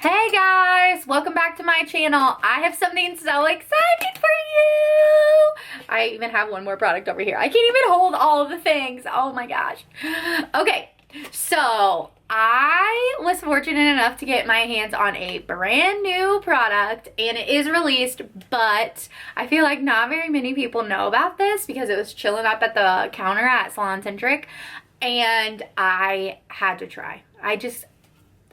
Hey guys, welcome back to my channel. I have something so exciting for you. I even have one more product over here. I can't even hold all of the things. Oh my gosh. Okay, so I was fortunate enough to get my hands on a brand new product and it is released, but I feel like not very many people know about this because it was chilling up at the counter at Salon Centric and I had to try.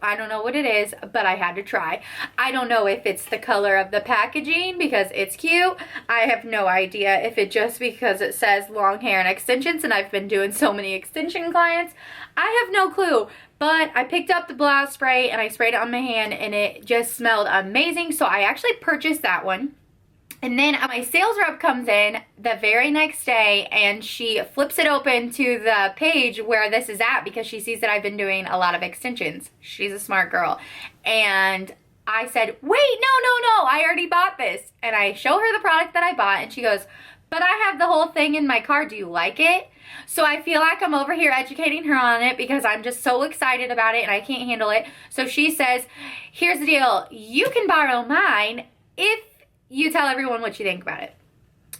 I don't know what it is, but I had to try. I don't know if it's the color of the packaging because it's cute. I have no idea if it just because it says long hair and extensions and I've been doing so many extension clients. I have no clue, but I picked up the Blowout Spray and I sprayed it on my hand and it just smelled amazing. So I actually purchased that one. And then my sales rep comes in the very next day and she flips it open to the page where this is at because she sees that I've been doing a lot of extensions. She's a smart girl. And I said, wait, no, I already bought this. And I show her the product that I bought and she goes, but I have the whole thing in my car. Do you like it? So I feel like I'm over here educating her on it because I'm just so excited about it and I can't handle it. So she says, here's the deal. You can borrow mine if you tell everyone what you think about it.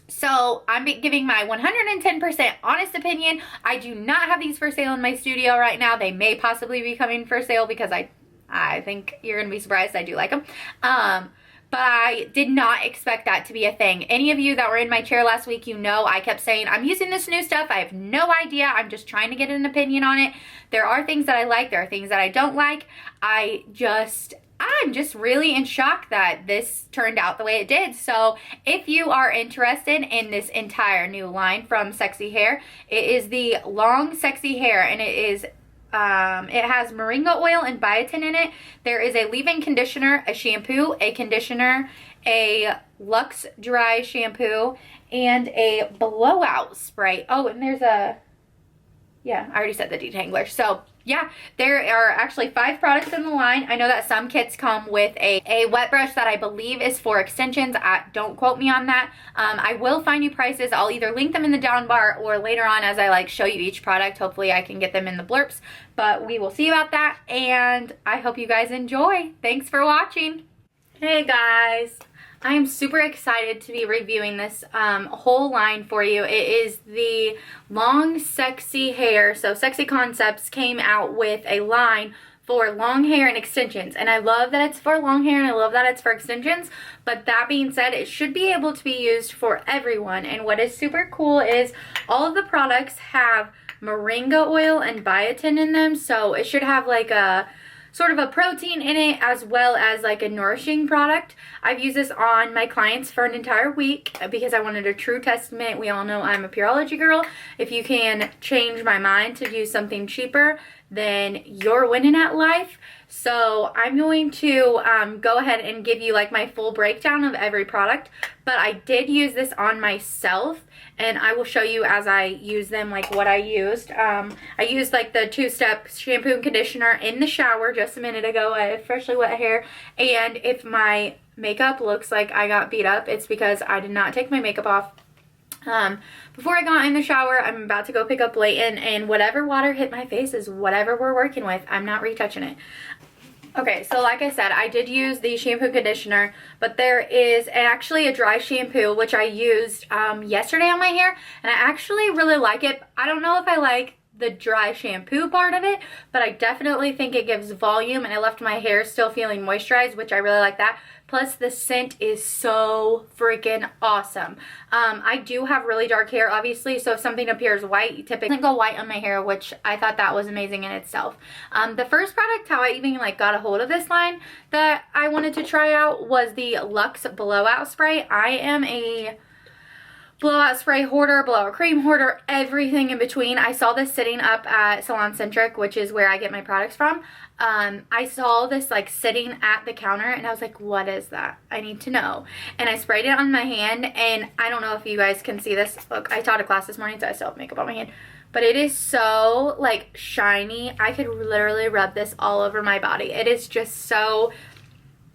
So I'm giving my 110% honest opinion. I do not have these for sale in my studio right now. They may possibly be coming for sale because I think you're gonna be surprised. I do like them. But I did not expect that to be a thing. Any of you that were in my chair last week, you know I kept saying, I'm using this new stuff. I have no idea. I'm just trying to get an opinion on it. There are things that I like. There are things that I don't like. I'm just really in shock that this turned out the way it did. So if you are interested in this entire new line from Sexy Hair, it is the Long Sexy Hair and it has moringa oil and biotin in it. There is a leave-in conditioner, a shampoo, a conditioner, a Luxe Dry shampoo, and a blowout spray. Oh, and there's I already said the detangler. So yeah, there are actually 5 products in the line. I know that some kits come with a wet brush that I believe is for extensions. Don't quote me on that. I will find you prices. I'll either link them in the down bar or later on as I show you each product. Hopefully I can get them in the blurbs, but we will see about that. And I hope you guys enjoy. Thanks for watching. Hey guys. I am super excited to be reviewing this whole line for you. It is the Long Sexy Hair. So Sexy Concepts came out with a line for long hair and extensions. And I love that it's for long hair and I love that it's for extensions. But that being said, it should be able to be used for everyone. And what is super cool is all of the products have moringa oil and biotin in them. So it should have like a sort of a protein in it as well as like a nourishing product. I've used this on my clients for an entire week because I wanted a true testament. We all know I'm a Pureology girl. If you can change my mind to do something cheaper, then you're winning at life. So I'm going to go ahead and give you like my full breakdown of every product, but I did use this on myself and I will show you as I use them like what I used. I used like the 2-step shampoo and conditioner in the shower just a minute ago. I have freshly wet hair, and if my makeup looks like I got beat up, it's because I did not take my makeup off before I got in the shower. I'm about to go pick up Layton, and whatever water hit my face is whatever we're working with. I'm not retouching it. Okay, so like I said, I did use the shampoo conditioner, but there is actually a dry shampoo which I used yesterday on my hair, and I actually really like it. I don't know if I like the dry shampoo part of it, but I definitely think it gives volume and it left my hair still feeling moisturized, which I really like that. Plus the scent is so freaking awesome. I do have really dark hair obviously, so if something appears white, you typically go white on my hair, which I thought that was amazing in itself. The first product, how I even got a hold of this line that I wanted to try out was the Luxe Blowout Spray. I am a blowout spray hoarder, blowout cream hoarder, everything in between. I saw this sitting up at Salon Centric, which is where I get my products from. I saw this sitting at the counter and I was like, what is that? I need to know. And I sprayed it on my hand, and I don't know if you guys can see this. Look, I taught a class this morning, so I still have makeup on my hand. But it is so shiny. I could literally rub this all over my body. It is just so,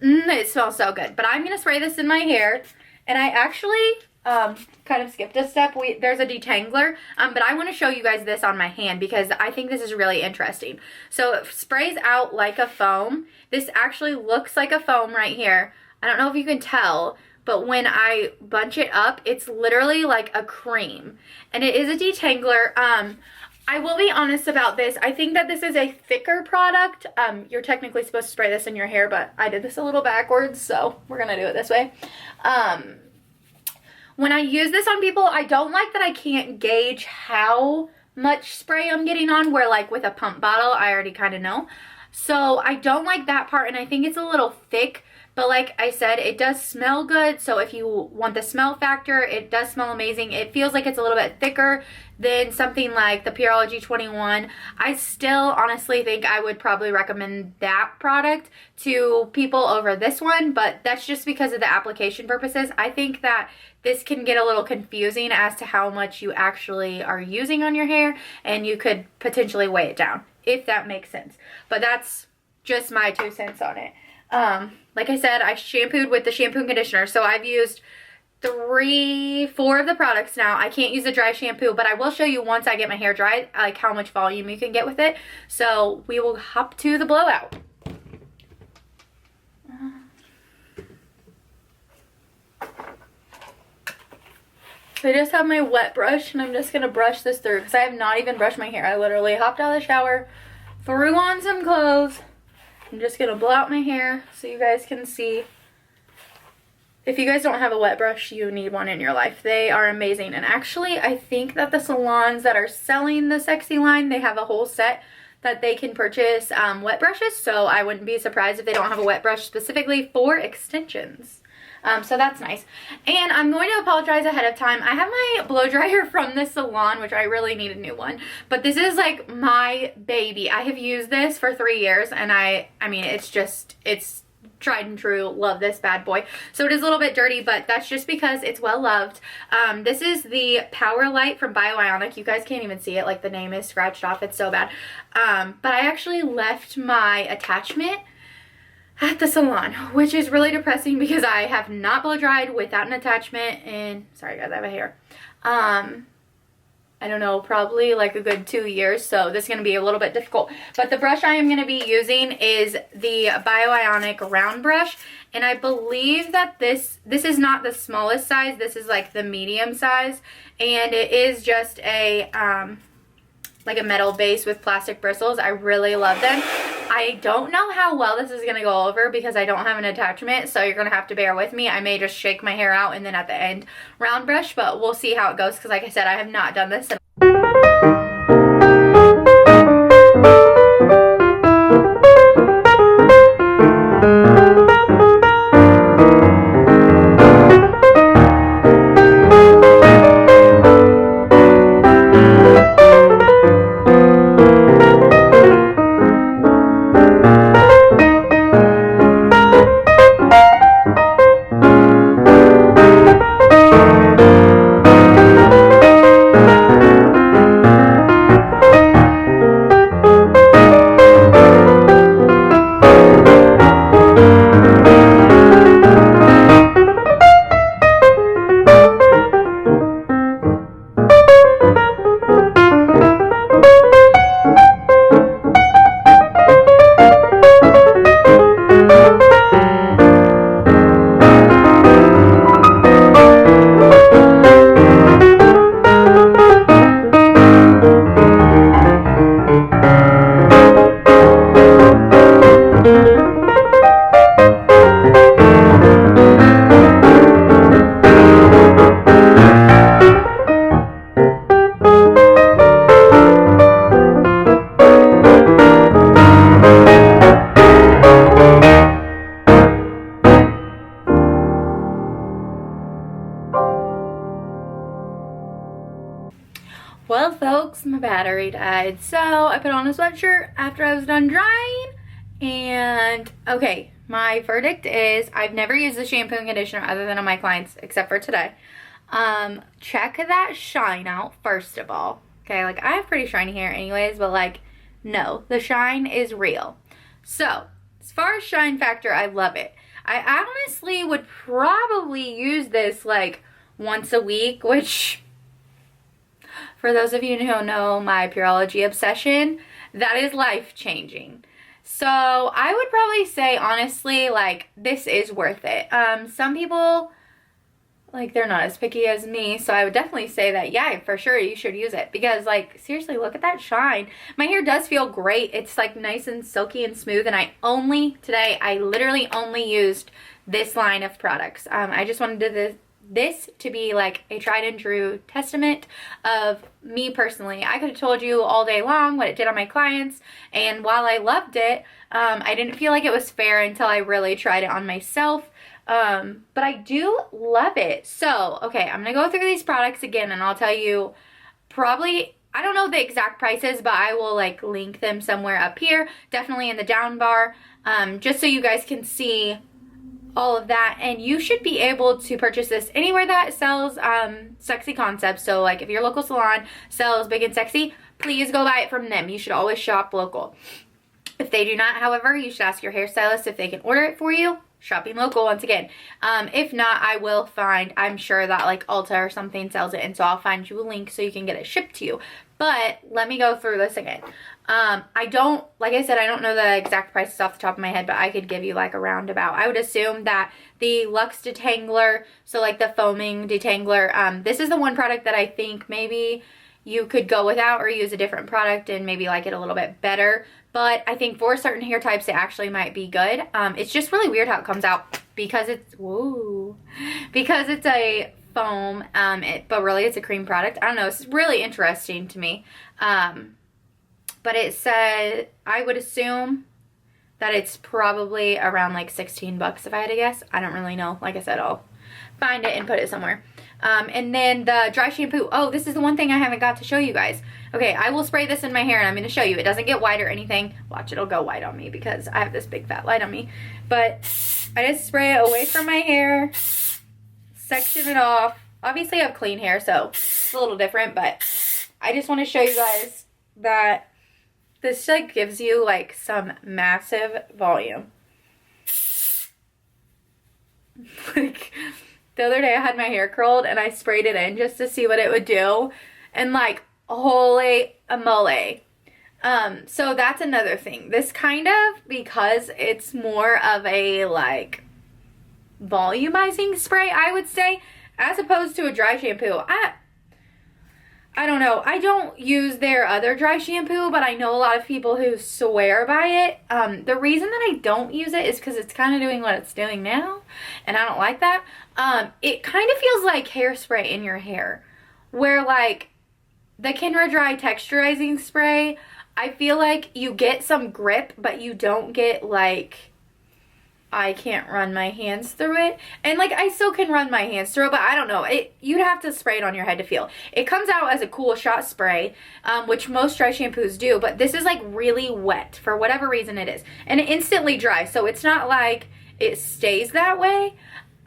it smells so good. But I'm going to spray this in my hair, and I actually kind of skipped a step. There's a detangler, but I want to show you guys this on my hand because I think this is really interesting. So it sprays out like a foam. This actually looks like a foam right here. I don't know if you can tell, but when I bunch it up, it's literally like a cream. And it is a detangler. I will be honest about this. I think that this is a thicker product. You're technically supposed to spray this in your hair, but I did this a little backwards, so we're gonna do it this way. When I use this on people, I don't like that I can't gauge how much spray I'm getting on, where like with a pump bottle, I already kind of know. So I don't like that part, and I think it's a little thick, but like I said, it does smell good. So if you want the smell factor, it does smell amazing. It feels like it's a little bit thicker than something like the Pureology 21. I still honestly think I would probably recommend that product to people over this one, but that's just because of the application purposes. I think that this can get a little confusing as to how much you actually are using on your hair, and you could potentially weigh it down, if that makes sense. But that's just my 2 cents on it. Like I said, I shampooed with the shampoo and conditioner, so I've used 4 of the products now. I can't use a dry shampoo, but I will show you once I get my hair dry, like how much volume you can get with it. So we will hop to the blowout. So I just have my wet brush, and I'm just going to brush this through because I have not even brushed my hair. I literally hopped out of the shower, threw on some clothes. I'm just going to blow out my hair so you guys can see. If you guys don't have a wet brush, you need one in your life. They are amazing. And actually, I think that the salons that are selling the Sexy line, they have a whole set that they can purchase wet brushes. So I wouldn't be surprised if they don't have a wet brush specifically for extensions. So that's nice. And I'm going to apologize ahead of time. I have my blow dryer from the salon, which I really need a new one. But this is like my baby. I have used this for 3 years, and I mean, it's tried and true. Love this bad boy. So it is a little bit dirty, but that's just because it's well loved. This is the Power Light from Bioionic. You guys can't even see it, like the name is scratched off. It's so bad. But I actually left my attachment at the salon, which is really depressing because I have not blow dried without an attachment in, sorry guys, I have a hair, I don't know, probably like a good 2 years, so this is going to be a little bit difficult. But the brush I am going to be using is the Bioionic round brush, and I believe that this is not the smallest size, this is like the medium size, and it is just a like a metal base with plastic bristles. I really love them. I don't know how well this is going to go over because I don't have an attachment, so you're going to have to bear with me. I may just shake my hair out and then at the end round brush, but we'll see how it goes because like I said, I have not done this. Well, folks, my battery died, so I put on a sweatshirt after I was done drying, and okay, my verdict is I've never used the shampoo and conditioner other than on my clients, except for today. Check that shine out, first of all, okay? Like, I have pretty shiny hair anyways, but, like, no, the shine is real. So, as far as shine factor, I love it. I honestly would probably use this, like, once a week, which for those of you who know my Pureology obsession, that is life-changing. So I would probably say, honestly, like, this is worth it. Some people, like, they're not as picky as me, so I would definitely say that, yeah, for sure, you should use it. Because, like, seriously, look at that shine. My hair does feel great. It's, like, nice and silky and smooth, and today, I literally only used this line of products. I just wanted this to be like a tried and true testament of me personally. I could have told you all day long what it did on my clients, and while I loved it, I didn't feel like it was fair until I really tried it on myself. But I do love it. So, okay, I'm gonna go through these products again, and I'll tell you probably, I don't know the exact prices, but I will like link them somewhere up here, definitely in the down bar, just so you guys can see all of that. And you should be able to purchase this anywhere that sells sexy concepts. So like if your local salon sells Big and Sexy, please go buy it from them. You should always shop local. If they do not, however, you should ask your hairstylist if they can order it for you. Shopping local once again. If not, I will find, I'm sure that like Ulta or something sells it, and so I'll find you a link so you can get it shipped to you. But let me go through this again. I don't, like I said, I don't know the exact prices off the top of my head, but I could give you like a roundabout. I would assume that the Luxe Detangler, so like the foaming detangler, this is the one product that I think maybe you could go without or use a different product and maybe like it a little bit better. But I think for certain hair types, it actually might be good. It's just really weird how it comes out because it's, whoa, because it's a foam, but really it's a cream product. I don't know, it's really interesting to me. But it said, I would assume that it's probably around like 16 bucks if I had to guess. I don't really know. Like I said, I'll find it and put it somewhere. And then the dry shampoo. Oh, this is the one thing I haven't got to show you guys. Okay, I will spray this in my hair and I'm going to show you. It doesn't get white or anything. Watch, it'll go white on me because I have this big fat light on me. But I just spray it away from my hair, section it off. Obviously I have clean hair, so it's a little different, but I just want to show you guys that this like gives you like some massive volume. Like the other day I had my hair curled and I sprayed it in just to see what it would do, and like holy moly. So that's another thing. This kind of, because it's more of a like volumizing spray, I would say, as opposed to a dry shampoo. I don't know. I don't use their other dry shampoo, but I know a lot of people who swear by it. The reason that I don't use it is because it's kind of doing what it's doing now, and I don't like that. It kind of feels like hairspray in your hair, where like the Kenra Dry texturizing spray, I feel like you get some grip, but you don't get like, I can't run my hands through it. And like I still can run my hands through it, but I don't know. You'd have to spray it on your head to feel. It comes out as a cool shot spray, which most dry shampoos do, but this is like really wet for whatever reason it is. And it instantly dries, so it's not like it stays that way.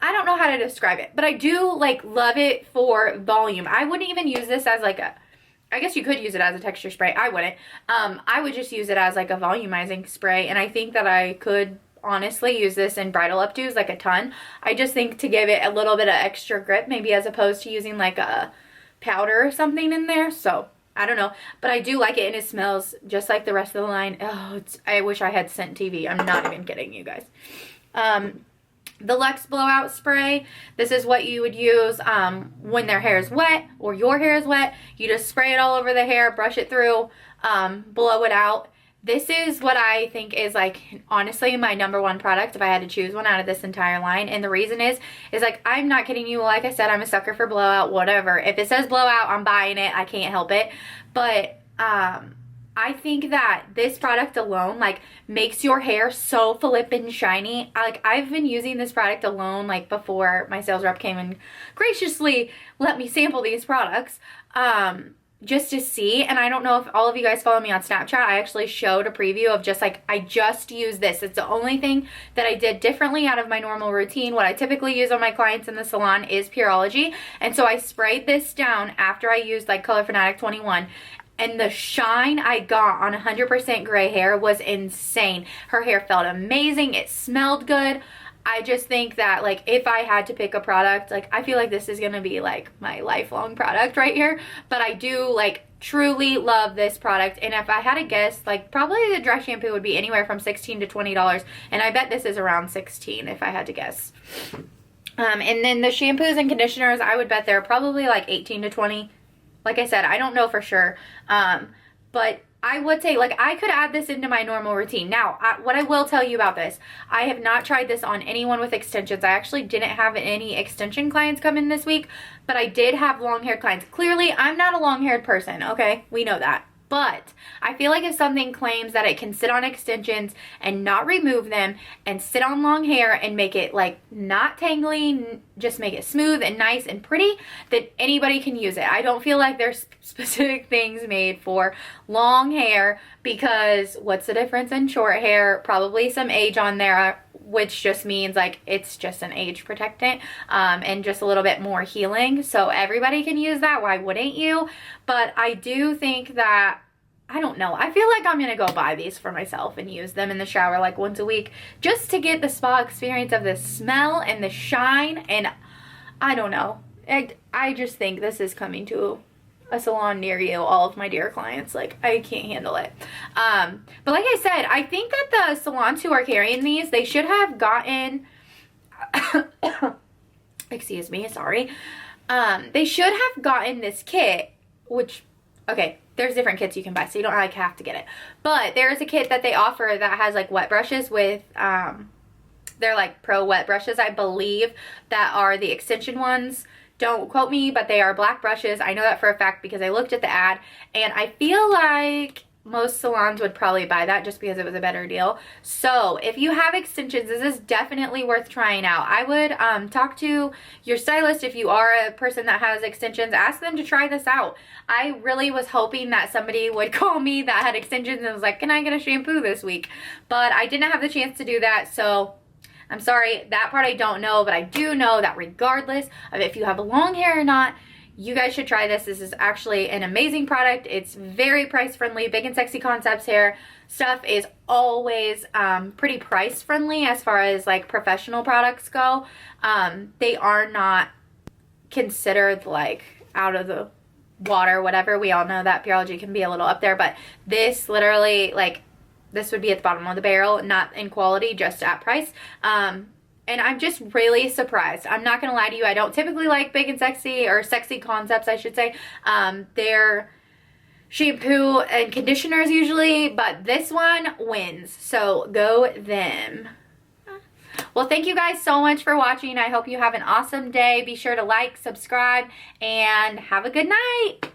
I don't know how to describe it, but I do like love it for volume. I wouldn't even use this as like a, I guess you could use it as a texture spray. I wouldn't. I would just use it as like a volumizing spray, and I think that I could honestly use this in bridal updos like a ton. I just think to give it a little bit of extra grip, maybe, as opposed to using like a powder or something in there. So I don't know, but I do like it, and it smells just like the rest of the line. Oh, I wish I had scent TV. I'm not even kidding you guys. The Luxe Blowout Spray, this is what you would use when their hair is wet or your hair is wet. You just spray it all over the hair, brush it through, blow it out. This is what I think is like honestly my #1 product if I had to choose one out of this entire line. And the reason is like, I'm not kidding you. Like I said, I'm a sucker for blowout, whatever. If it says blowout, I'm buying it. I can't help it. But I think that this product alone like makes your hair so flippin' shiny. Like I've been using this product alone like before my sales rep came and graciously let me sample these products. Just to see, and I don't know if all of you guys follow me on Snapchat. I actually showed a preview of just like, I just used this. It's the only thing that I did differently out of my normal routine. What I typically use on my clients in the salon is Pureology, and so I sprayed this down after I used like Color Fanatic 21, and the shine I got on 100% gray hair was insane. Her hair felt amazing. It smelled good. I just think that, like, if I had to pick a product, like, I feel like this is gonna be like my lifelong product right here. But I do like truly love this product, and if I had to guess, like, probably the dry shampoo would be anywhere from $16 to $20, and I bet this is around 16 if I had to guess. And then the shampoos and conditioners, I would bet they're probably like 18 to 20. Like I said, I don't know for sure. But I would say, like, I could add this into my normal routine. Now, what I will tell you about this, I have not tried this on anyone with extensions. I actually didn't have any extension clients come in this week, but I did have long-haired clients. Clearly, I'm not a long-haired person, okay? We know that. But I feel like if something claims that it can sit on extensions and not remove them and sit on long hair and make it like not tangly, just make it smooth and nice and pretty, then anybody can use it. I don't feel like there's specific things made for long hair, because what's the difference in short hair? Probably some age on there, which just means like it's just an age protectant, and just a little bit more healing. So everybody can use that. Why wouldn't you? But I do think that, I don't know, I feel like I'm gonna go buy these for myself and use them in the shower like once a week, just to get the spa experience of the smell and the shine. And I don't know, I just think this is coming to a salon near you, all of my dear clients. Like, I can't handle it. But like I said, I think that the salons who are carrying these, they should have gotten excuse me, sorry. They should have gotten this kit, which, okay, there's different kits you can buy, so you don't like have to get it. But there is a kit that they offer that has like wet brushes with, they're like pro wet brushes, I believe, that are the extension ones. Don't quote me, but they are black brushes. I know that for a fact because I looked at the ad, and I feel like most salons would probably buy that just because it was a better deal. So if you have extensions, this is definitely worth trying out. I would talk to your stylist if you are a person that has extensions. Ask them to try this out. I really was hoping that somebody would call me that had extensions and was like, can I get a shampoo this week? But I didn't have the chance to do that, so I'm sorry, that part I don't know. But I do know that regardless of if you have long hair or not, you guys should try this. This is actually an amazing product. It's very price friendly. Big and Sexy Concepts hair stuff is always pretty price friendly as far as like professional products go. They are not considered like out of the water, whatever. We all know that Pureology can be a little up there, but this literally, like, this would be at the bottom of the barrel, not in quality, just at price. And I'm just really surprised. I'm not gonna lie to you, I don't typically like Big and Sexy, or Sexy Concepts, I should say. Their shampoo and conditioners usually, but this one wins. So go them. Well, thank you guys so much for watching. I hope you have an awesome day. Be sure to like, subscribe, and have a good night.